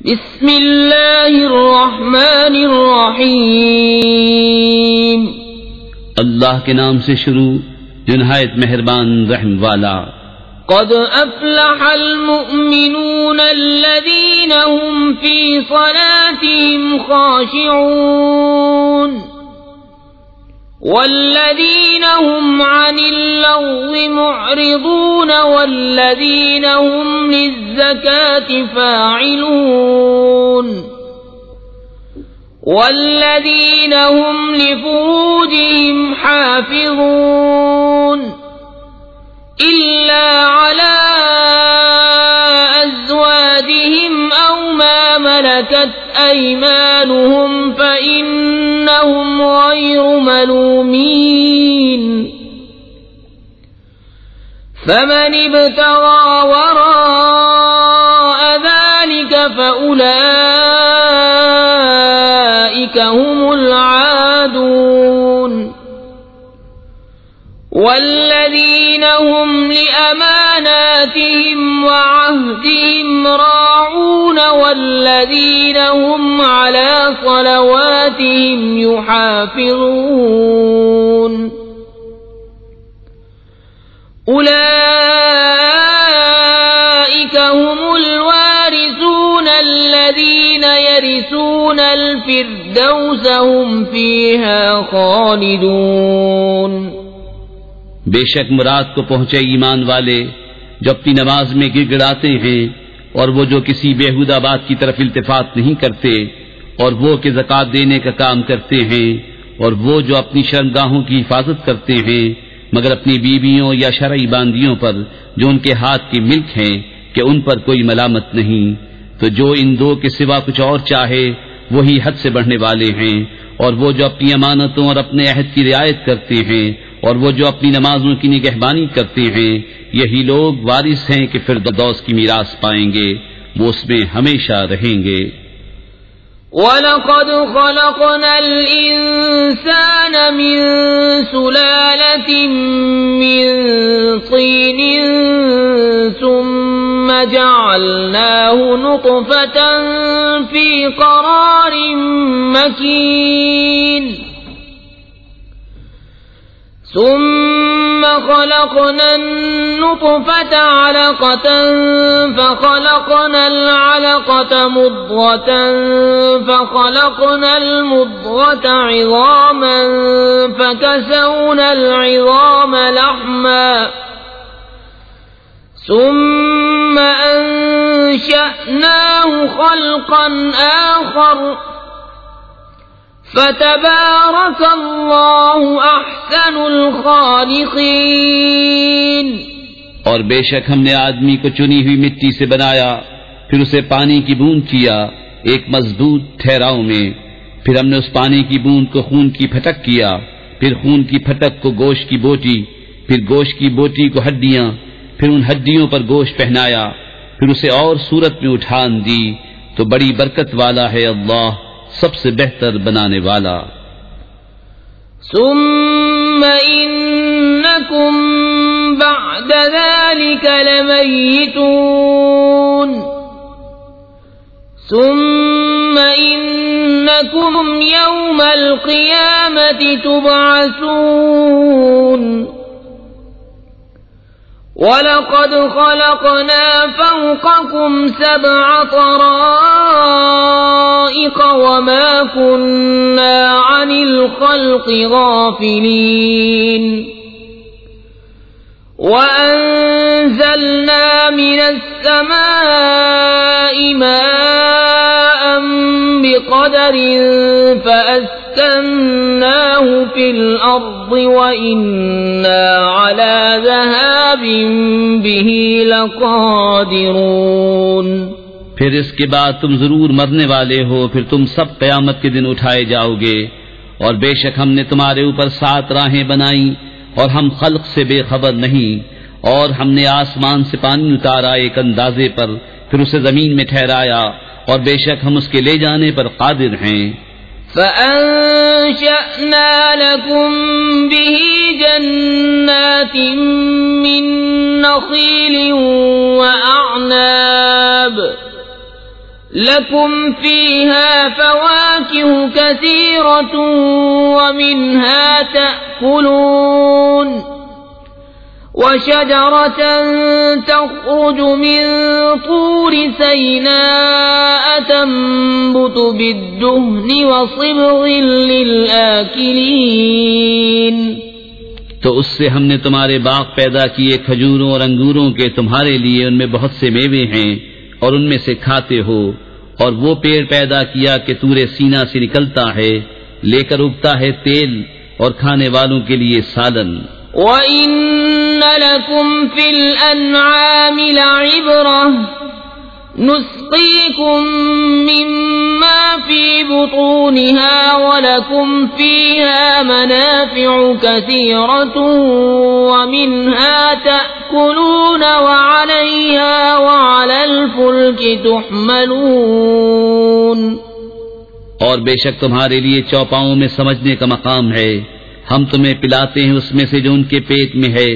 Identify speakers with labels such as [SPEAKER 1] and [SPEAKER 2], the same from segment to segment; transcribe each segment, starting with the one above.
[SPEAKER 1] بسم اللہ الرحمن الرحیم،
[SPEAKER 2] اللہ کے نام سے شروع جو نہایت مہربان رحم والا۔
[SPEAKER 1] قد افلح المؤمنون الذین هم فی صلاتهم خاشعون والذین هم عن اللغو معرضون والذین هم للزکاة فاعلون والذین هم لفروجهم حافظون إلا على أزواجهم أو ما ملكت أيمانهم فإنهم غير ملومين، فمن ابتغى وراء ذلك فأولئك هم العادون، والذین هم لأماناتهم وعهدهم راعون والذین هم على صلواتهم يحافظون، أولئك هم الوارثون الذین يرثون الفردوس هم فيها خالدون۔
[SPEAKER 2] بے شک مراد کو پہنچے ایمان والے جو اپنی نماز میں گڑ گڑاتے ہیں، اور وہ جو کسی بیہودہ بات کی طرف التفات نہیں کرتے، اور وہ کہ زکوٰۃ دینے کا کام کرتے ہیں، اور وہ جو اپنی شرمگاہوں کی حفاظت کرتے ہیں مگر اپنی بیویوں یا شرعی باندیوں پر جو ان کے ہاتھ کی ملک ہیں کہ ان پر کوئی ملامت نہیں، تو جو ان دو کے سوا کچھ اور چاہے وہی حد سے بڑھنے والے ہیں، اور وہ جو اپنی امانتوں اور اپنے عہد کی رعایت کرتے ہیں، اور وہ جو اپنی نمازوں کی نگہبانی کرتے ہیں، یہی لوگ وارث ہیں کہ فردوس کی میراث پائیں گے، وہ اس میں ہمیشہ رہیں گے۔
[SPEAKER 1] وَلَقَدْ خَلَقْنَا الْإِنسَانَ مِنْ سُلَالَةٍ مِّنْ طِينٍ ثُمَّ جَعَلْنَاهُ نُطْفَةً فِي قَرَارٍ مَّكِينٍ، ثم خلقنا النطفة علقة فخلقنا العلقة مضغة فخلقنا المضغة عظاما فكسونا العظام لحما ثم أنشأناه خلقا آخر فتبارك اللہ احسن الخالقین۔
[SPEAKER 2] اور بے شک ہم نے آدمی کو چنی ہوئی مٹی سے بنایا، پھر اسے پانی کی بوند کیا ایک مضبوط ٹھہراؤ میں، پھر ہم نے اس پانی کی بوند کو خون کی پھٹک کیا، پھر خون کی پھٹک کو گوشت کی بوٹی، پھر گوشت کی بوٹی کو ہڈیاں، پھر ان ہڈیوں پر گوشت پہنایا، پھر اسے اور صورت میں اٹھان دی، تو بڑی برکت والا ہے اللہ، سب سے بہتر بنانے والا۔
[SPEAKER 1] ثم انکم بعد ذلك لمیتون ثم انکم یوم القیامة تبعثون وَلَقَدْ خَلَقْنَا فَوْقَكُمْ سَبْعَ طَرَائِقَ وَمَا كُنَّا عَنِ الْخَلْقِ غَافِلِينَ وَأَنزَلْنَا مِنَ السَّمَاءِ مَاءً بِقَدَرٍ فَأَسْكَنَّاهُ فِي الْأَرْضِ وَإِنَّا عَلَى ذَهَابٍ بِهِ لَقَادِرُونَ۔
[SPEAKER 2] پھر اس کے بعد تم ضرور مرنے والے ہو، پھر تم سب قیامت کے دن اٹھائے جاؤ گے، اور بے شک ہم نے تمہارے اوپر 7 راہیں بنائیں، اور ہم خلق سے بے خبر نہیں، اور ہم نے آسمان سے پانی اتارا ایک اندازے پر، پھر اسے زمین میں ٹھہرایا، اور بے شک ہم اس کے لے جانے پر قادر ہیں۔
[SPEAKER 1] فَأَنشَأْنَا لَكُم بِهِ جَنَّاتٍ مِّن نَّخِيلٍ وَأَعْنَابٍ لكم فيها فواكه كثيرة ومنها تأكلون وشجرة تخرج من طور سيناء تنبت بالدهن وصبغ للآكلين
[SPEAKER 2] تو اس سے ہم نے تمہارے باغ پیدا کیے کھجوروں اور انگوروں کے، تمہارے لیے ان میں بہت سے میوے ہیں اور ان میں سے کھاتے ہو، اور وہ پیڑ پیدا کیا کہ طور سینا سے نکلتا ہے، لے کر اگتا ہے تیل اور کھانے والوں کے لیے سالن۔
[SPEAKER 1] وَإِنَّ لَكُمْ فِي الْأَنْعَامِ لَعِبْرَةً نُسْقِيكُم مِّمَّا فِي بُطُونِهَا وَلَكُمْ فِيهَا مَنَافِعُ كَثِيرَةٌ وَمِنْهَا تَأْكُلُونَ وَعَلَيْهَا وَعَلَى الْفُلْكِ تُحْمَلُونَ۔
[SPEAKER 2] اور بے شک تمہارے لیے چوپاؤں میں سمجھنے کا مقام ہے، ہم تمہیں پلاتے ہیں اس میں سے جو ان کے پیٹ میں ہے،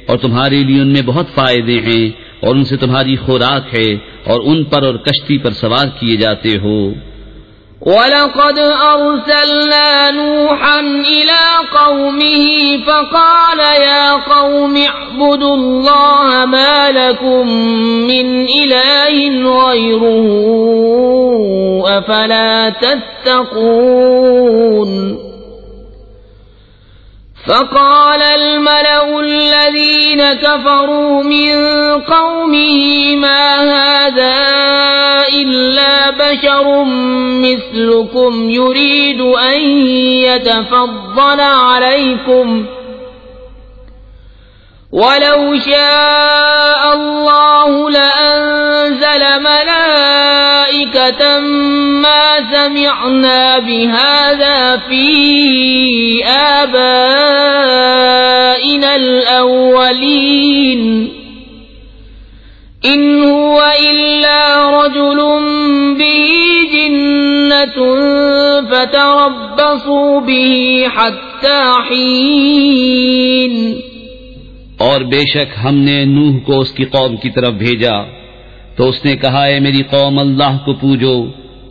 [SPEAKER 2] اور تمہارے لیے ان میں بہت فائدے ہیں، اور ان سے تمہاری خوراک ہے، اور ان پر اور کشتی پر سوار کیے جاتے ہو۔
[SPEAKER 1] وَلَقَدْ أَرْسَلْنَا نُوحًا إِلَىٰ قَوْمِهِ فَقَالَ يَا قَوْمِ اعْبُدُوا اللَّهَ مَا لَكُم مِّنْ إِلَٰهٍ غَيْرُهُ أَفَلَا تَتَّقُونَ فقال الملأ الذين كفروا من قومه ما هذا إلا بشر مثلكم يريد أن يتفضل عليكم ولو شاء الله لأنزل ملائكة ما سمعنا بهذا في آبائنا الأولين إن هو إلا رجل به جنة فتربصوا به حتى حين۔
[SPEAKER 2] اور بے شک ہم نے نوح کو اس کی قوم کی طرف بھیجا تو اس نے کہا، اے میری قوم، اللہ کو پوجو،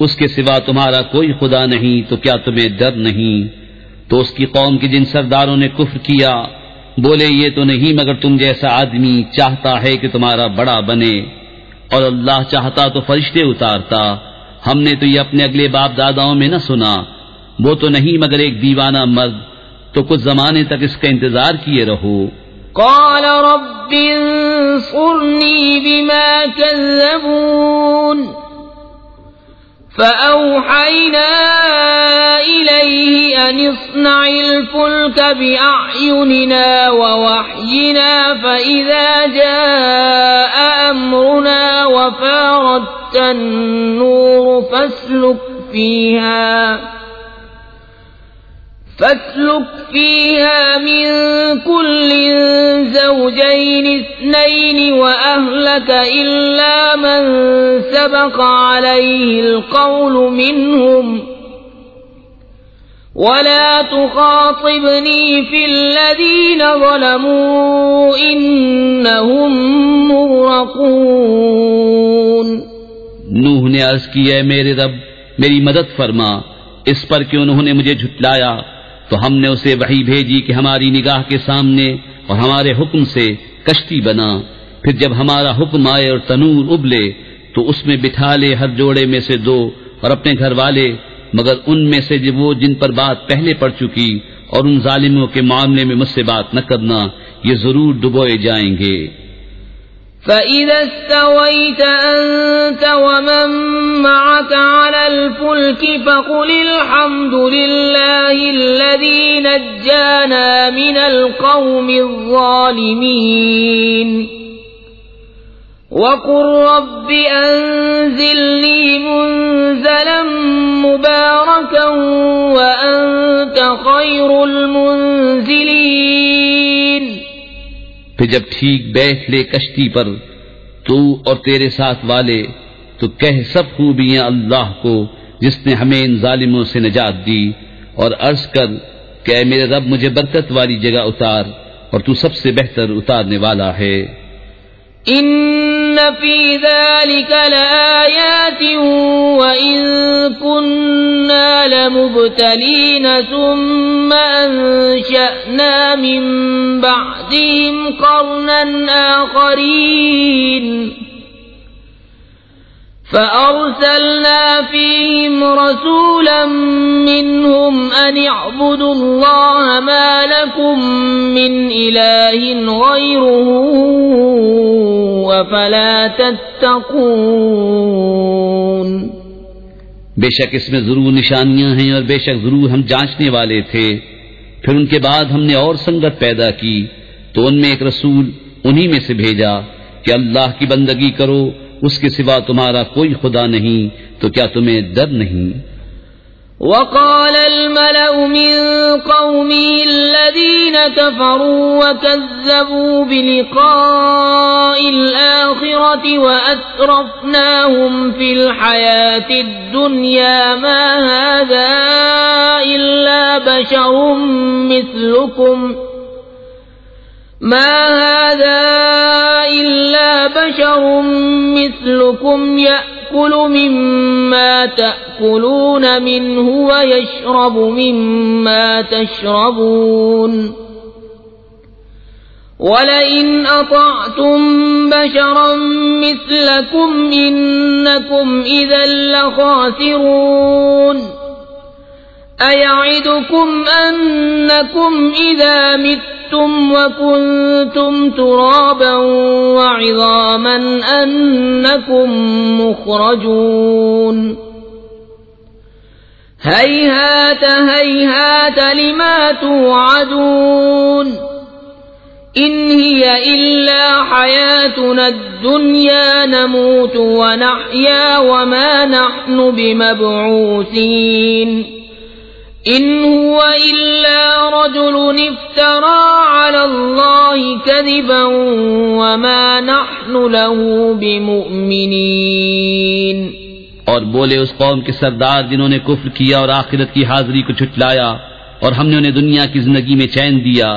[SPEAKER 2] اس کے سوا تمہارا کوئی خدا نہیں، تو کیا تمہیں ڈر نہیں؟ تو اس کی قوم کے جن سرداروں نے کفر کیا بولے، یہ تو نہیں مگر تم جیسا آدمی چاہتا ہے کہ تمہارا بڑا بنے، اور اللہ چاہتا تو فرشتے اتارتا، ہم نے تو یہ اپنے اگلے باپ داداؤں میں نہ سنا، وہ تو نہیں مگر ایک دیوانہ مرد، تو کچھ زمانے تک اس کا انتظار کیے رہو۔
[SPEAKER 1] قال رب انصرني بما كذبون فأوحينا إليه أن اصنع الفلك بأعيننا ووحينا فإذا جاء أمرنا وفارت النور فاسلك فيها من كل زوجين اثنين وأهلك إلا من سبق عليه القول منهم ولا تخاطبني في الذين ظلموا إنهم مغرقون۔
[SPEAKER 2] نوح نے عرض کی، اے میرے رب میری مدد فرما، اس پر کہ انہوں نے مجھے جھٹلایا، تو ہم نے اسے وحی بھیجی کہ ہماری نگاہ کے سامنے اور ہمارے حکم سے کشتی بنا، پھر جب ہمارا حکم آئے اور تنور ابلے تو اس میں بٹھا لے ہر جوڑے میں سے دو اور اپنے گھر والے، مگر ان میں سے وہ جن پر بات پہلے پڑ چکی، اور ان ظالموں کے معاملے میں مجھ سے بات نہ کرنا، یہ ضرور ڈبوئے جائیں گے۔
[SPEAKER 1] فَإِذَا اسْتَوَيْتَ أَنْتَ وَمَن مَّعَكَ عَلَى الْفُلْكِ فَقُلِ الْحَمْدُ لِلَّهِ الَّذِي نَجَّانَا مِنَ الْقَوْمِ الظَّالِمِينَ وَقُلْ رَبِّ أَنزِلْنِي مُنزَلًا مُبَارَكًا وَأَنْتَ خَيْرُ الْمُنزِلِينَ۔
[SPEAKER 2] پھر جب ٹھیک بیٹھ لے کشتی پر تو اور تیرے ساتھ والے، تو کہہ سب خوبیاں اللہ کو جس نے ہمیں ان ظالموں سے نجات دی، اور عرض کر کہ اے میرے رب مجھے برکت والی جگہ اتار، اور تو سب سے بہتر اتارنے والا ہے۔
[SPEAKER 1] ان فی ذلک لآیات مبتلين ثم أنشأنا من بعدهم قرنا آخرين فأرسلنا فيهم رسولا منهم أن اعبدوا الله ما لكم من إله غيره أفلا تتقون
[SPEAKER 2] بے شک اس میں ضرور نشانیاں ہیں اور بے شک ضرور ہم جانچنے والے تھے. پھر ان کے بعد ہم نے اور سنگت پیدا کی تو ان میں ایک رسول انہی میں سے بھیجا کہ اللہ کی بندگی کرو، اس کے سوا تمہارا کوئی خدا نہیں، تو کیا تمہیں ڈر نہیں؟
[SPEAKER 1] وقال الملأ من قومه الذين كفروا وكذبوا بلقاء الآخرة وأترفناهم في الحياة الدنيا ما هذا إلا بشر مثلكم يأكل مما تأكلون منه ويشرب مما تشربون ولئن أطعتم بشرا مثلكم إنكم إذا لخاسرون أيعدكم أنكم إذا متم وكنتم ترابا وعظاما أنكم مخرجون هيهات هيهات لما توعدون إن هي إلا حياتنا الدنيا نموت ونحيا وما نحن بمبعوثين إن هو إلا رجل افترى على الله كذبا وما نحن له بمؤمنين.
[SPEAKER 2] اور بولے اس قوم کے سردار جنہوں نے کفر کیا اور آخرت کی حاضری کو جھٹلایا، اور ہم نے انہیں دنیا کی زندگی میں چین دیا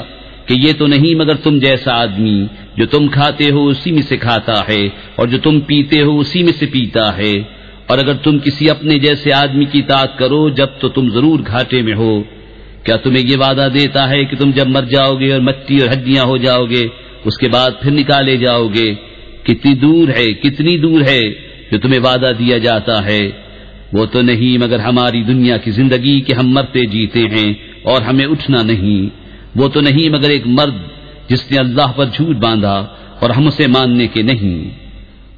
[SPEAKER 2] کہ یہ تو نہیں مگر تم جیسا آدمی، جو تم کھاتے ہو اسی میں سے کھاتا ہے اور جو تم پیتے ہو اسی میں سے پیتا ہے، اور اگر تم کسی اپنے جیسے آدمی کی اطاعت کرو جب تو تم ضرور گھاٹے میں ہو. کیا تمہیں یہ وعدہ دیتا ہے کہ تم جب مر جاؤ گے اور مٹی اور ہڈیاں ہو جاؤ گے اس کے بعد پھر نکالے جاؤ گے؟ کتنی دور ہے جو تمہیں وعدہ دیا جاتا ہے. وہ تو نہیں مگر ہماری دنیا کی زندگی کہ ہم مرتے جیتے ہیں اور ہمیں اٹھنا نہیں. وہ تو نہیں مگر ایک مرد جس نے اللہ پر جھوٹ باندھا اور ہم اسے ماننے کے نہیں.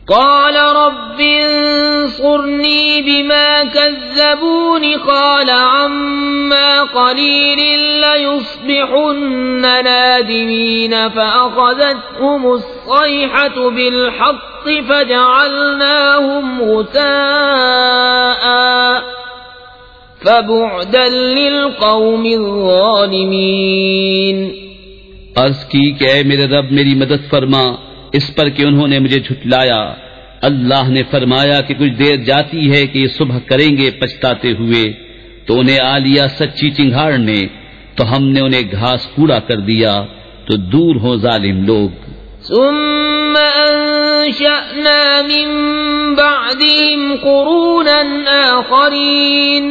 [SPEAKER 1] قال رب انصرني بما كذبون قال عما قليل ليصبحن نادمين فأخذتهم الصيحة بالحق فجعلناهم غثاء فبعدا للقوم الظالمين.
[SPEAKER 2] عرض کی کہ اے میرے رب میری مدد فرما اس پر کہ انہوں نے مجھے جھٹلایا. اللہ نے فرمایا کہ کچھ دیر جاتی ہے کہ یہ صبح کریں گے پچھتاتے ہوئے، تو انہیں آ لیا سچی چنگھاڑ نے، تو ہم نے انہیں گھاس کوڑا کر دیا. تو دور ہو ظالم لوگ.
[SPEAKER 1] ثم انشأنا من بعدهم قرونا آخرين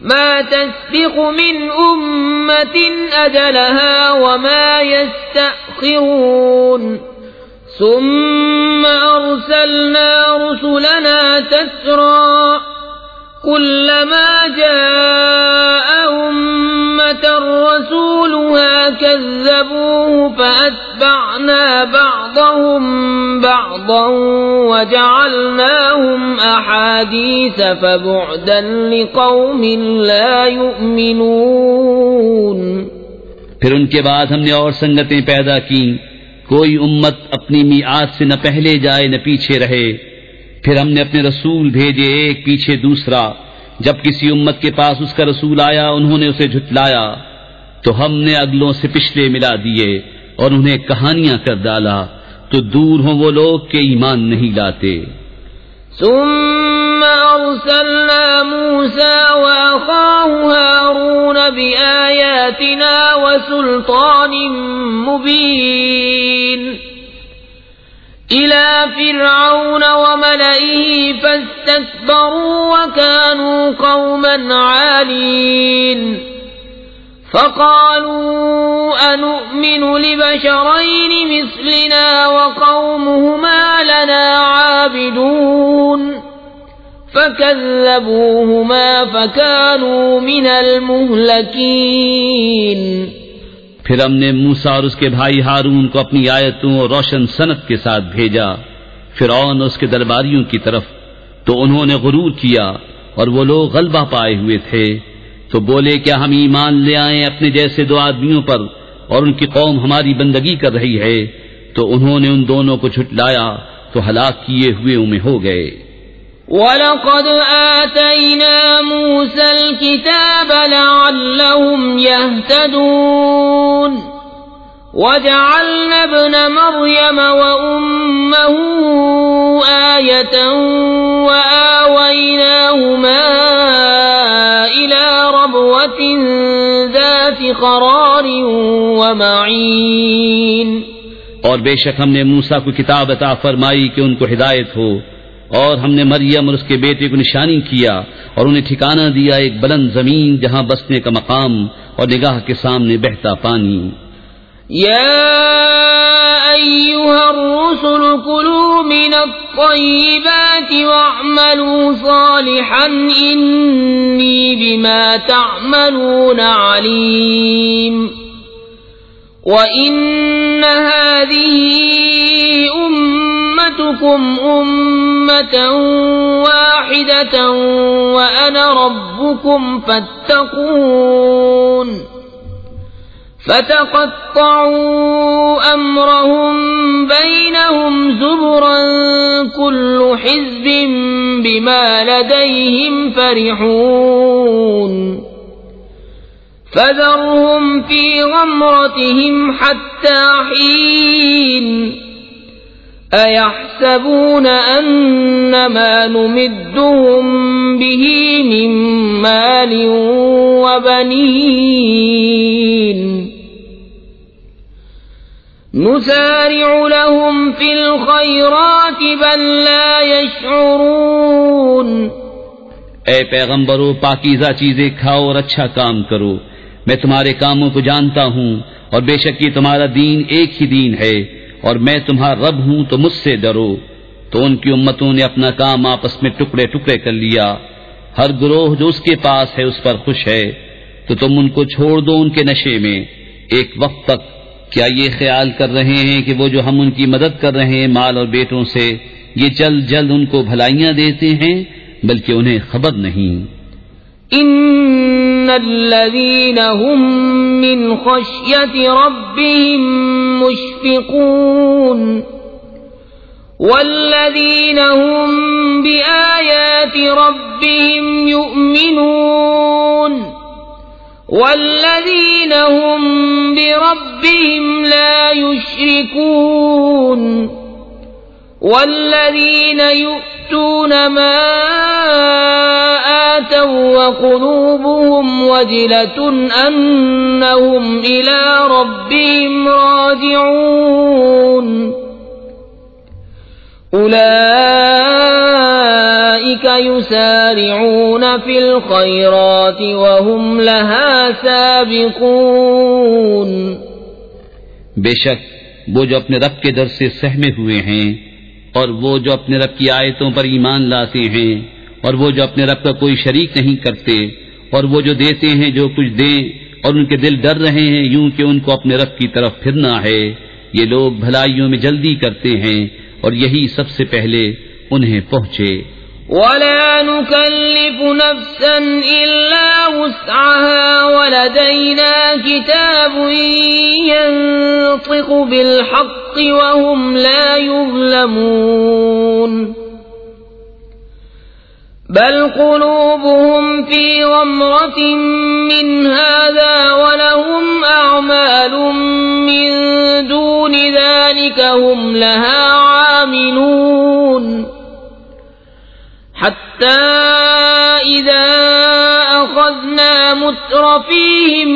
[SPEAKER 1] ما تسبق من أمة أجلها وما يستأخرون ثم أرسلنا رسلنا تترى كلما جاء أمة رسولها كذبوه فأتبعنا بعضهم بعضا وجعلناهم أحاديث فبعدا لقوم لا يؤمنون.
[SPEAKER 2] پھر ان کے بعد ہم نے اور سنگتیں پیدا کی، کوئی امت اپنی میعاد سے نہ پہلے جائے نہ پیچھے رہے. پھر ہم نے اپنے رسول بھیجے ایک پیچھے دوسرا. جب کسی امت کے پاس اس کا رسول آیا انہوں نے اسے جھٹلایا تو ہم نے اگلوں سے پچھلے ملا دیے اور انہیں کہانیاں کر ڈالا. تو دور ہوں وہ لوگ کہ ایمان نہیں لاتے.
[SPEAKER 1] ثم أرسلنا موسى وأخاه هارون بآياتنا وسلطان مبين إلى فرعون وملئه فاستكبروا وكانوا قوما عالين فقالوا أنؤمن لبشرين مثلنا وقومهما لنا عابدون فكذبوهما فكانوا من المهلكين.
[SPEAKER 2] پھر ہم نے موسیٰ اور اس کے بھائی ہارون کو اپنی آیتوں اور روشن صنعت کے ساتھ بھیجا فرعون اور اس کے درباریوں کی طرف، تو انہوں نے غرور کیا اور وہ لوگ غلبہ پائے ہوئے تھے، تو بولے کیا ہم ایمان لے آئیں اپنے جیسے دو آدمیوں پر اور ان کی قوم ہماری بندگی کر رہی ہے، تو انہوں نے ان دونوں کو جھٹلایا تو ہلاک کیے ہوئے میں ہو گئے.
[SPEAKER 1] وَلَقَدْ آتَيْنَا مُوسَى الْكِتَابَ لَعَلَّهُمْ يَهْتَدُونَ وَجَعَلْنَا ابْنَ مَرْيَمَ وَأُمَّهُ آيَةً وَآوَيْنَاهُمَا إِلَى رَبْوَةٍ ذَاتِ قَرَارٍ وَمَعِينٍ.
[SPEAKER 2] اور بے شک ہم نے موسیٰ کو کتاب عطا فرمائی کہ ان کو ہدایت ہو، اور ہم نے مریم اور اس کے بیٹے کو نشانی کیا اور انہیں ٹھکانہ دیا ایک بلند زمین جہاں بسنے کا مقام اور نگاہ کے سامنے بہتا پانی.
[SPEAKER 1] یا ایھا الرسل کلوا من الطیبات واعملوا صالحا انی بما تعملون علیم. وَإِنَّ هَذِهِ أُمَّتُكُمْ أُمَّةً وَاحِدَةً وَأَنَا رَبُّكُمْ فَاتَّقُونِ. فَتَقَطَّعُوا أَمْرَهُمْ بَيْنَهُمْ زُبُرًا كُلُّ حِزْبٍ بِمَا لَدَيْهِمْ فَرِحُونَ. فَذَرْهُمْ فِي غَمْرَتِهِمْ حَتَّى حِينٍ. أَيَحْسَبُونَ أَنَّ مَا نُمِدُّهُمْ بِهِ مِنْ مَالٍ وَبَنِينَ نُسَارِعُ لَهُمْ فِي الْخَيْرَاتِ بَل لَّا يَشْعُرُونَ.
[SPEAKER 2] اے پیغمبرو پاکیزہ چیزیں کھاؤ اور اچھا کام کرو، میں تمہارے کاموں کو جانتا ہوں، اور بے شک یہ تمہارا دین ایک ہی دین ہے، اور میں تمہارا رب ہوں تو مجھ سے ڈرو. تو ان کی امتوں نے اپنا کام آپس میں ٹکڑے ٹکڑے کر لیا، ہر گروہ جو اس کے پاس ہے اس پر خوش ہے، تو تم ان کو چھوڑ دو ان کے نشے میں ایک وقت تک. کیا یہ خیال کر رہے ہیں کہ وہ جو ہم ان کی مدد کر رہے ہیں مال اور بیٹوں سے، یہ جلد جلد ان کو بھلائیاں دیتے ہیں؟ بلکہ انہیں خبر نہیں.
[SPEAKER 1] ان الذين هم من خشية ربهم مشفقون والذين هم بآيات ربهم يؤمنون والذين هم بربهم لا يشركون والذين يؤتون ما آتوا وقلوبهم وجلة أنهم إلى ربهم راجعون. أولئك يسارعون في الخيرات وهم لها سابقون.
[SPEAKER 2] بے شک وہ جو اپنے رب کے در سے سہمے ہوئے ہیں، اور وہ جو اپنے رب کی آیتوں پر ایمان لاتے ہیں، اور وہ جو اپنے رب کا کوئی شریک نہیں کرتے، اور وہ جو دیتے ہیں جو کچھ دیں، اور ان کے دل ڈر رہے ہیں یوں کہ ان کو اپنے رب کی طرف پھرنا ہے، یہ لوگ بھلائیوں میں جلدی کرتے ہیں اور یہی سب سے پہلے انہیں پہنچے.
[SPEAKER 1] وَلَا نُكَلِّفُ نَفْسًا إِلَّا وُسْعَهَا وَلَدَيْنَا كِتَابٌ يَنطِقُ بِالْحَقِّ وَهُمْ لَا يُظْلَمُونَ. بَلْ قُلُوبُهُمْ فِي غَمْرَةٍ مِّنْ هَذَا وَلَهُمْ أَعْمَالٌ مِّن دُونِ ذَلِكَ هُمْ لَهَا عَامِلُونَ. حتى إذا أخذنا مترفيهم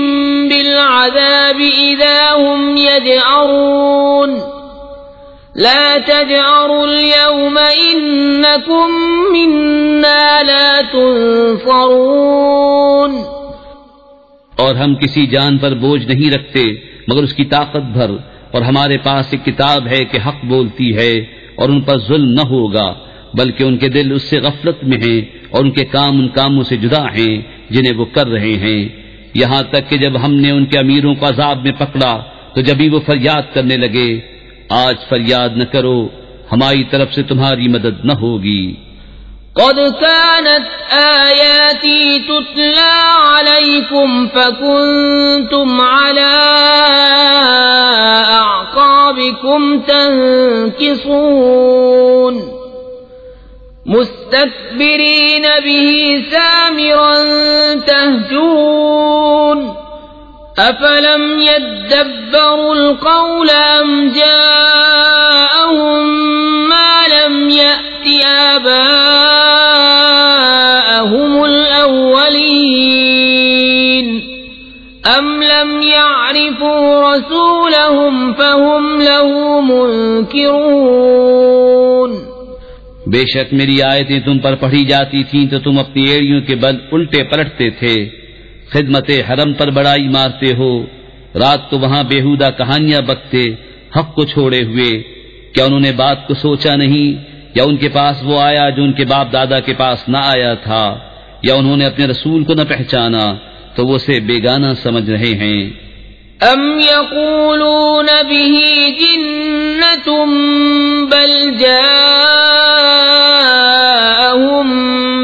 [SPEAKER 1] بالعذاب إذا هم يجأرون لا تجأروا اليوم إنكم منا لا تنصرون.
[SPEAKER 2] اور ہم کسی جان پر بوجھ نہیں رکھتے مگر اس کی طاقت بھر، اور ہمارے پاس ایک کتاب ہے کہ حق بولتی ہے اور ان پر ظلم نہ ہوگا، بلکہ ان کے دل اس سے غفلت میں ہیں اور ان کے کام ان کاموں سے جدا ہیں جنہیں وہ کر رہے ہیں. یہاں تک کہ جب ہم نے ان کے امیروں کو عذاب میں پکڑا تو جبھی وہ فریاد کرنے لگے، آج فریاد نہ کرو، ہماری طرف سے تمہاری مدد نہ ہوگی.
[SPEAKER 1] قد كانت آياتي تتلى عليكم فكنتم على أعقابكم تنكصون مستكبرين به سامرا تهجرون أفلم يدبروا القول أم جاءهم ما لم يأت آباءهم الأولين أم لم يعرفوا رسولهم فهم له منكرون.
[SPEAKER 2] بے شک میری آیتیں تم پر پڑھی جاتی تھیں تو تم اپنی ایڑیوں کے بل الٹے پلٹتے تھے. خدمت حرم پر بڑائی مارتے ہو، رات کو وہاں بیہودہ کہانیاں بکتے حق کو چھوڑے ہوئے. کیا انہوں نے بات کو سوچا نہیں، یا ان کے پاس وہ آیا جو ان کے باپ دادا کے پاس نہ آیا تھا، یا انہوں نے اپنے رسول کو نہ پہچانا تو وہ اسے بیگانہ سمجھ رہے ہیں.
[SPEAKER 1] ام یقولون به جنة بل جاءهم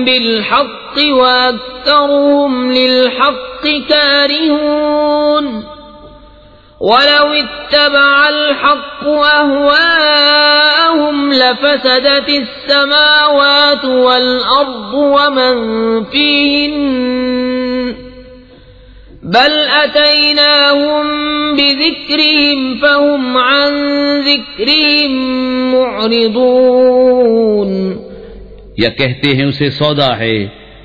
[SPEAKER 1] بالحق واکثرهم للحق کارہون. ولو اتبع الحق أهواءهم لفسدت السماوات والأرض ومن فيهن بل أتيناهم بذكرهم فهم عن ذكرهم معرضون.
[SPEAKER 2] یا کہتے ہیں اسے سودا ہے،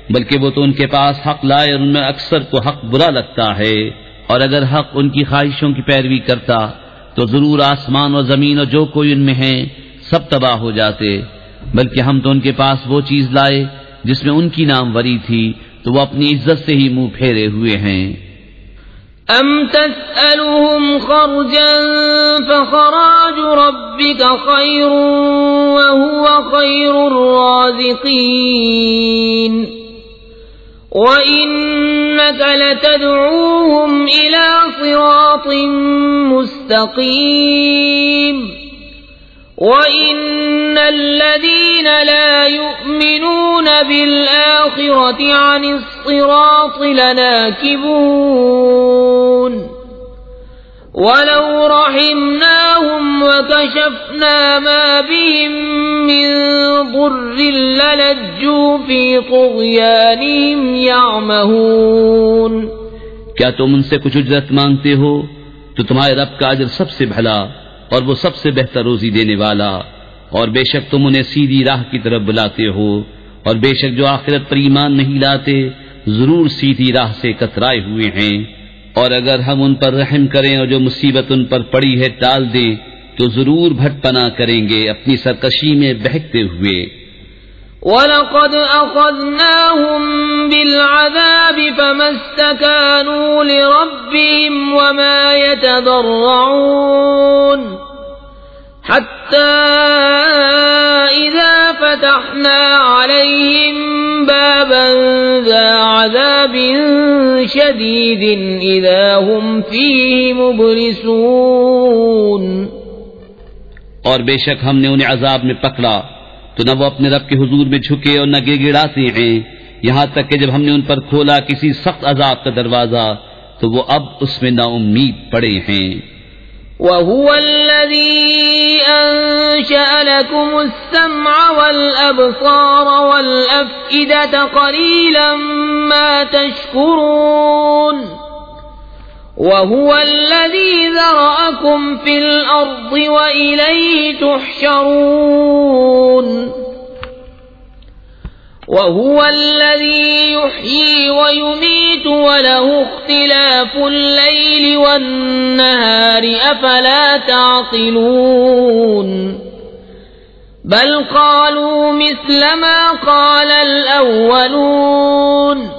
[SPEAKER 2] بلکہ وہ تو ان کے پاس حق لائے اور ان میں اکثر کو حق برا لگتا ہے. اور اگر حق ان کی خواہشوں کی پیروی کرتا تو ضرور آسمان اور زمین اور جو کوئی ان میں ہیں سب تباہ ہو جاتے، بلکہ ہم تو ان کے پاس وہ چیز لائے جس میں ان کی ناموری تھی تو وہ اپنی عزت سے ہی منہ پھیرے ہوئے ہیں.
[SPEAKER 1] ام تسألهم خرجا فخراج ربك خير وهو خير الرازقين وإنك لتدعوهم إلى صراط مستقيم وإن الذين لا يؤمنون بالآخرة عن الصراط لناكبون ولو رحمناهم وكشفنا ما بهم من ضر للجوا في طغيانهم يعمهون.
[SPEAKER 2] کیا تم ان سے کچھ اجرت مانگتے ہو تو تمہارے رب کا اجر سب سے بھلا اور وہ سب سے بہتر روزی دینے والا. اور بے شک تم انہیں سیدھی راہ کی طرف بلاتے ہو، اور بے شک جو آخرت پر ایمان نہیں لاتے ضرور سیدھی راہ سے کترائے ہوئے ہیں. اور اگر ہم ان پر رحم کریں اور جو مصیبت ان پر پڑی ہے ٹال دیں تو ضرور بھٹ پناہ کریں گے اپنی سرکشی میں بہکتے ہوئے.
[SPEAKER 1] وَلَقَدْ أَخَذْنَاهُمْ بِالْعَذَابِ فَمَا اسْتَكَانُوا لِرَبِّهِمْ وَمَا يَتَضَرَّعُونَ حَتَّى إِذَا فَتَحْنَا عَلَيْهِمْ بَابًا ذَا عَذَابٍ شَدِيدٍ إِذَا هُمْ فِيهِ مُبْلِسُونَ.
[SPEAKER 2] اور بے شک ہم نے انہیں عذاب میں پکڑا تو نہ وہ اپنے رب کے حضور میں جھکے اور نہ گڑ گڑاتے ہیں، یہاں تک کہ جب ہم نے ان پر کھولا کسی سخت عذاب کا دروازہ تو وہ اب اس میں نا امید پڑے ہیں.
[SPEAKER 1] وَهُوَ الَّذِي أَنشَأَ لَكُمُ السَّمْعَ وَالْأَبْصَارَ وَالْأَفْئِدَةَ قَلِيلًا مَا تَشْكُرُونَ. وَهُوَ الَّذِي ذَرَأَكُمْ فِي الْأَرْضِ وَإِلَيْهِ تُحْشَرُونَ. وهو الذي يحيي ويميت وله اختلاف الليل والنهار أفلا تعقلون بل قالوا مثل ما قال الأولون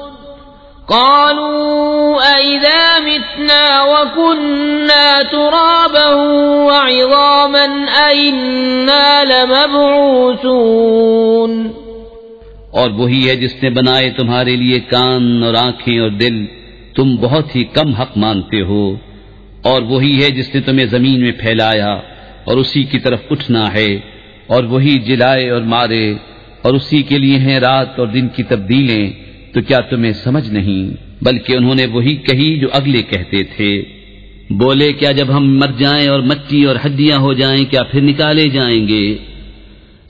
[SPEAKER 1] قالوا أئذا متنا وكنا ترابا وعظاما أئنا لمبعوثون
[SPEAKER 2] اور وہی ہے جس نے بنائے تمہارے لیے کان اور آنکھیں اور دل، تم بہت ہی کم حق مانتے ہو، اور وہی ہے جس نے تمہیں زمین میں پھیلایا اور اسی کی طرف اٹھنا ہے، اور وہی جلائے اور مارے، اور اسی کے لیے ہیں رات اور دن کی تبدیلیں، تو کیا تمہیں سمجھ نہیں؟ بلکہ انہوں نے وہی کہی جو اگلے کہتے تھے، بولے کیا جب ہم مر جائیں اور مٹی اور ہڈیاں ہو جائیں کیا پھر نکالے جائیں گے؟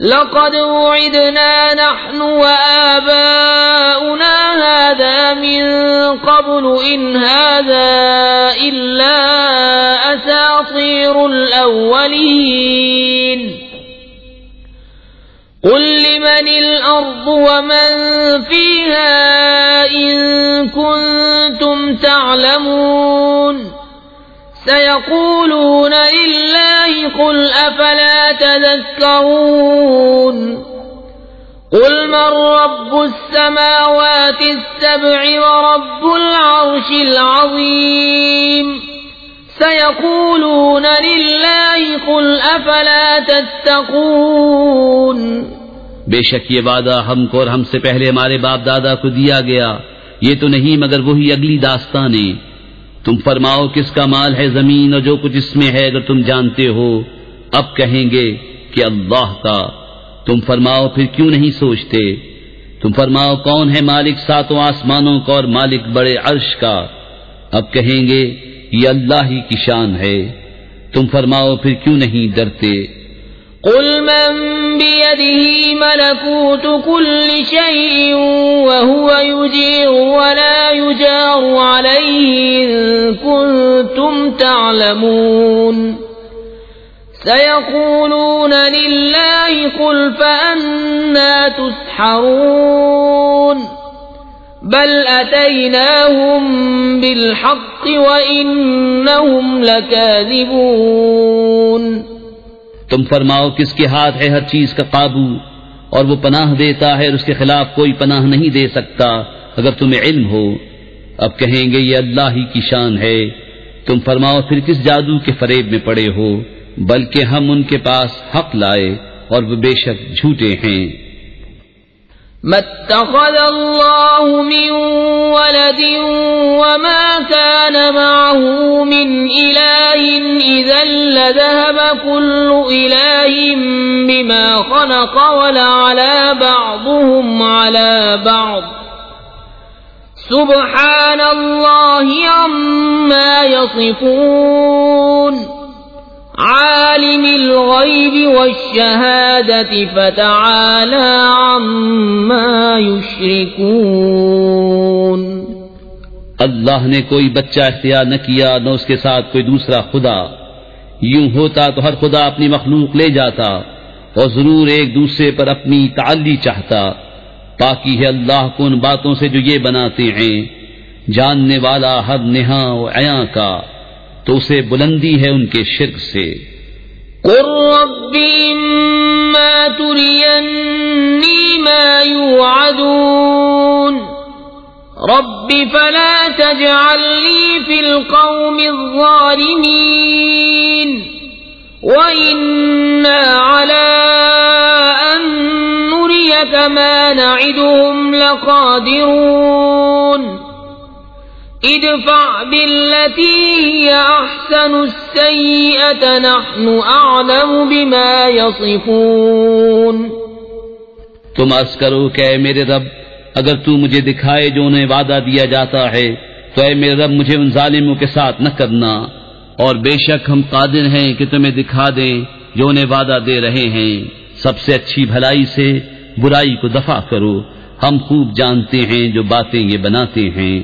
[SPEAKER 1] لقد وعدنا نحن وآباؤنا هذا من قبل إن هذا إلا أساطير الأولين قل لمن الأرض ومن فيها إن كنتم تعلمون سيقولون لله قل أفلا تذكرون قل من رب السماوات السبع ورب العرش العظيم سيقولون لله قل أفلا تتقون
[SPEAKER 2] بے شک یہ وعدہ ہم کو اور ہم سے پہلے ہمارے باپ دادا کو دیا گیا، یہ تو نہیں مگر وہی اگلی داستانیں۔ تم فرماؤ کس کا مال ہے زمین اور جو کچھ اس میں ہے اگر تم جانتے ہو؟ اب کہیں گے کہ اللہ کا۔ تم فرماؤ پھر کیوں نہیں سوچتے؟ تم فرماؤ کون ہے مالک ساتوں آسمانوں کا اور مالک بڑے عرش کا؟ اب کہیں گے یہ اللہ ہی کی شان ہے۔ تم فرماؤ پھر کیوں نہیں ڈرتے؟
[SPEAKER 1] قل من بيده ملكوت كل شيء وهو يجير ولا يجار عليه إن كنتم تعلمون سيقولون لله قل فأنا تسحرون بل أتيناهم بالحق وإنهم لكاذبون
[SPEAKER 2] تم فرماؤ کس کے ہاتھ ہے ہر چیز کا قابو، اور وہ پناہ دیتا ہے اور اس کے خلاف کوئی پناہ نہیں دے سکتا اگر تمہیں علم ہو۔ اب کہیں گے یہ اللہ ہی کی شان ہے۔ تم فرماؤ پھر کس جادو کے فریب میں پڑے ہو؟ بلکہ ہم ان کے پاس حق لائے اور وہ بے شک جھوٹے ہیں۔
[SPEAKER 1] ما اتخذ الله من ولد وما كان معه من إله إذا لذهب كل إله بما خلق ولعلى بعضهم على بعض سبحان الله عما يصفون عالم الغیب والشہادة فتعالى عما یشرکون۔
[SPEAKER 2] اللہ نے کوئی بچہ اختیار نہ کیا نہ اس کے ساتھ کوئی دوسرا خدا، یوں ہوتا تو ہر خدا اپنی مخلوق لے جاتا اور ضرور ایک دوسرے پر اپنی تعلی چاہتا۔ پاکی ہے اللہ کو ان باتوں سے جو یہ بناتے ہیں، جاننے والا ہر نہاں و عیاں کا، تو اسے بلندی ہے ان کے شرک سے۔
[SPEAKER 1] قل رب اما ترینی ما یوعدون رب فلا تجعلنی فی القوم الظالمین وإنا على أن نريك ما نعدهم لقادرون ادفع بالتي هي أحسن السيئة نحن أعلم بما يصفون۔
[SPEAKER 2] تم عرض کرو کہ اے میرے رب اگر تو مجھے دکھائے جو انہیں وعدہ دیا جاتا ہے تو اے میرے رب مجھے ان ظالموں کے ساتھ نہ کرنا، اور بے شک ہم قادر ہیں کہ تمہیں دکھا دیں جو انہیں وعدہ دے رہے ہیں۔ سب سے اچھی بھلائی سے برائی کو دفع کرو، ہم خوب جانتے ہیں جو باتیں یہ بناتے ہیں۔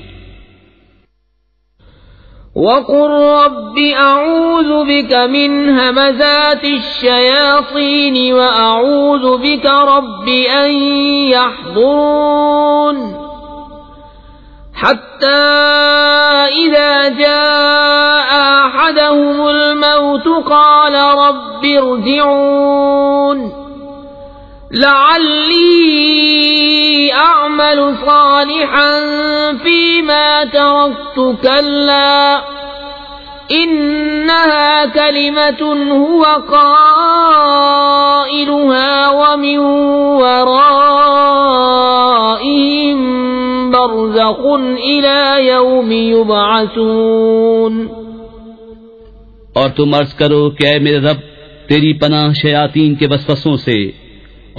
[SPEAKER 1] وقل رب أعوذ بك من همزات الشياطين وأعوذ بك رب أن يحضرون حتى إذا جاء أحدهم الموت قال رب ارجعون لعلي أعمل صالحا فيما تركت كلا إنها كلمة هو قائلها ومن ورائهم برزخ إلى يوم يبعثون.
[SPEAKER 2] اور تم عرض کرو کہ اے میرے رب تیری پناہ شیاطین کے وسوسوں سے،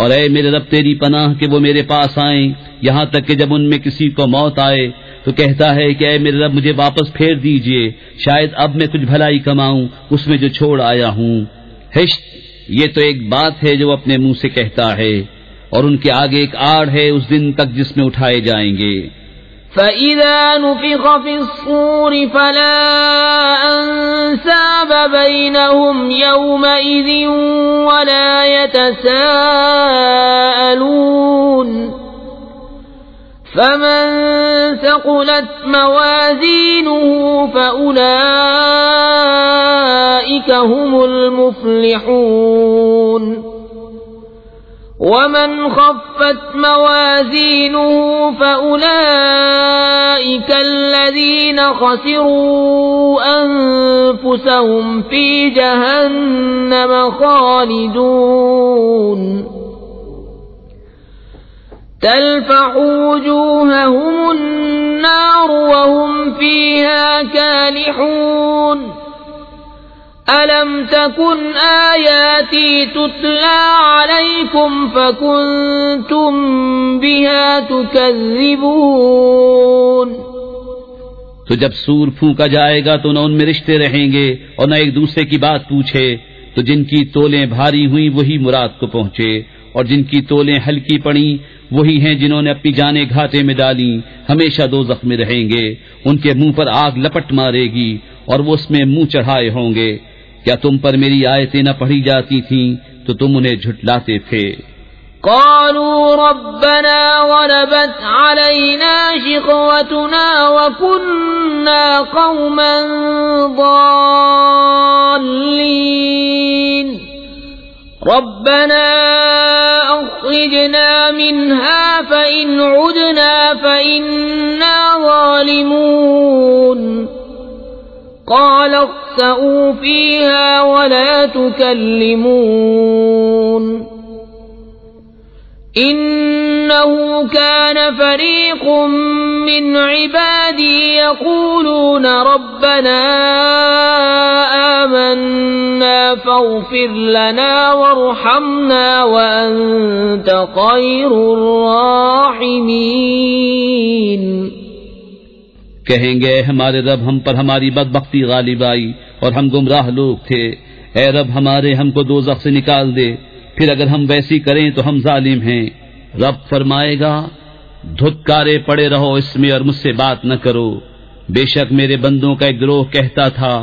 [SPEAKER 2] اور اے میرے رب تیری پناہ کہ وہ میرے پاس آئیں، یہاں تک کہ جب ان میں کسی کو موت آئے تو کہتا ہے کہ اے میرے رب مجھے واپس پھیر دیجئے، شاید اب میں کچھ بھلائی کماؤں اس میں جو چھوڑ آیا ہوں. ہشت یہ تو ایک بات ہے جو اپنے منہ سے کہتا ہے، اور ان کے آگے ایک آڑ ہے اس دن تک جس میں اٹھائے جائیں گے.
[SPEAKER 1] فَإِذَا نُفِخَ فِي الصُّورِ فَلَا أَنْسَابَ بَيْنَهُمْ يَوْمَئِذٍ وَلَا يَتَسَاءَلُونَ فَمَنْ ثَقُلَتْ مَوَازِينُهُ فَأُولَئِكَ هُمُ الْمُفْلِحُونَ وَمَنْ خَفَّتْ مَوَازِينُهُ فَأُولَئِكَ الَّذِينَ خَسِرُوا أَنفُسَهُمْ فِي جَهَنَّمَ خَالِدُونَ تَلْفَحُ وُجُوهَهُمُ النَّارُ وَهُمْ فِيهَا كَالِحُونَ أَلَمْ تَكُنْ آيَاتِي تُتْلَى عَلَيْكُمْ فَكُنْتُمْ بِهَا تُكَذِّبُونَ.
[SPEAKER 2] تو جب سور پھونکا جائے گا تو نہ ان میں رشتے رہیں گے اور نہ ایک دوسرے کی بات پوچھے، تو جن کی تولیں بھاری ہوئیں وہی مراد کو پہنچے، اور جن کی تولیں ہلکی پڑیں وہی ہیں جنہوں نے اپنی جانیں گھاٹے میں ڈالیں، ہمیشہ دوزخ میں رہیں گے. ان کے منہ پر آگ لپٹ مارے گی اور وہ اس میں منہ چڑھائے ہوں گے. کیا تم پر میری آیتیں نہ پڑھی جاتی تھیں تو تم انہیں جھٹلاتے تھے.
[SPEAKER 1] قالوا ربنا غلبت علينا شقوتنا وكنا قوما ضالين ربنا أخرجنا منها فإن عدنا فإنا ظالمون قال اخسئوا فيها ولا تكلمون إنه كان فريق من عبادي يقولون ربنا آمنا فاغفر لنا وارحمنا وأنت خير الراحمين.
[SPEAKER 2] کہیں گے ہمارے رب ہم پر ہماری بدبختی غالب آئی اور ہم گمراہ لوگ تھے، اے رب ہمارے ہم کو دوزخ سے نکال دے، پھر اگر ہم ویسی کریں تو ہم ظالم ہیں. رب فرمائے گا دھتکارے پڑے رہو اس میں اور مجھ سے بات نہ کرو. بے شک میرے بندوں کا ایک گروہ کہتا تھا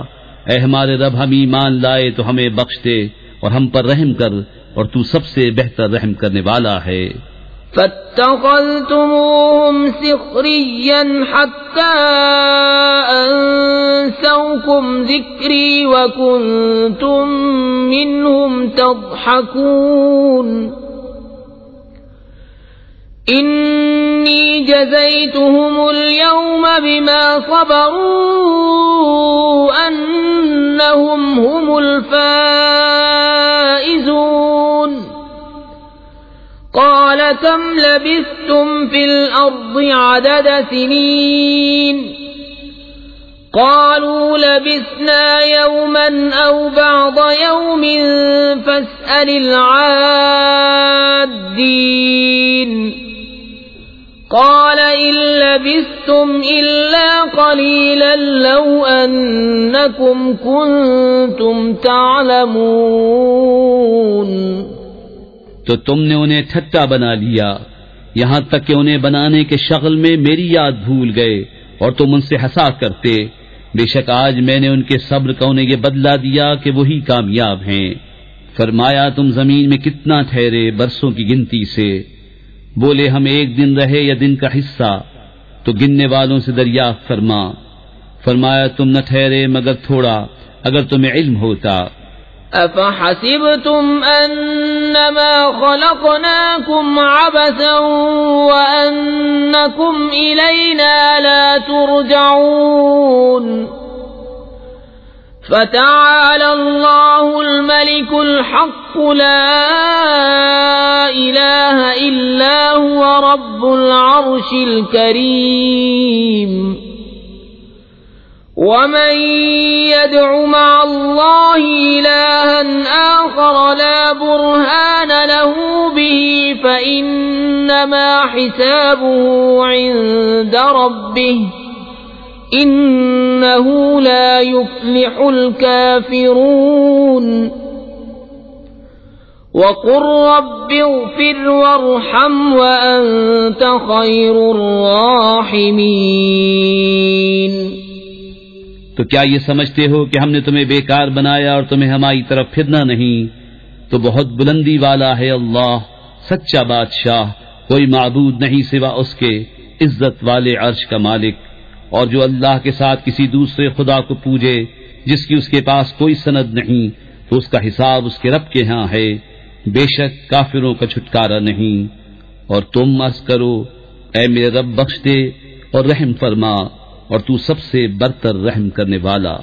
[SPEAKER 2] اے ہمارے رب ہم ایمان لائے تو ہمیں بخش دے اور ہم پر رحم کر، اور تو سب سے بہتر رحم کرنے والا ہے.
[SPEAKER 1] فاتخذتموهم سخريا حتى أنسوكم ذكري وكنتم منهم تضحكون إني جزيتهم اليوم بما صبروا أنهم هم الفائزون قال كم لبثتم في الأرض عدد سنين قالوا لبثنا يوما أو بعض يوم فاسأل العادين قال إن لبثتم إلا قليلا لو أنكم كنتم تعلمون.
[SPEAKER 2] تو تم نے انہیں ٹھٹا بنا لیا یہاں تک کہ انہیں بنانے کے شغل میں میری یاد بھول گئے اور تم ان سے ہنسا کرتے. بے شک آج میں نے ان کے صبر کا انہیں یہ بدلہ دیا کہ وہی کامیاب ہیں۔ فرمایا تم زمین میں کتنا ٹھہرے برسوں کی گنتی سے؟ بولے ہم ایک دن رہے یا دن کا حصہ؟ تو گننے والوں سے دریافت فرمایا تم نہ ٹھہرے مگر تھوڑا، اگر تمہیں علم ہوتا۔
[SPEAKER 1] أفحسبتم أنما خلقناكم عبثا وأنكم إلينا لا ترجعون فتعالى الله الملك الحق لا إله إلا هو رب العرش الكريم ومن يدع مع الله إلها آخر لا برهان له به فإنما حسابه عند ربه إنه لا يفلح الكافرون وقل رب اغفر وارحم وأنت خير الراحمين۔
[SPEAKER 2] تو کیا یہ سمجھتے ہو کہ ہم نے تمہیں بیکار بنایا اور تمہیں ہماری طرف پھرنا نہیں؟ تو بہت بلندی والا ہے اللہ، سچا بادشاہ، کوئی معبود نہیں سوا اس کے، عزت والے عرش کا مالک۔ اور جو اللہ کے ساتھ کسی دوسرے خدا کو پوجے جس کی اس کے پاس کوئی سند نہیں، تو اس کا حساب اس کے رب کے ہاں ہے، بے شک کافروں کا چھٹکارا نہیں۔ اور تم عرض کرو اے میرے رب بخش دے اور رحم فرما، اور تو سب سے برتر رحم کرنے والا۔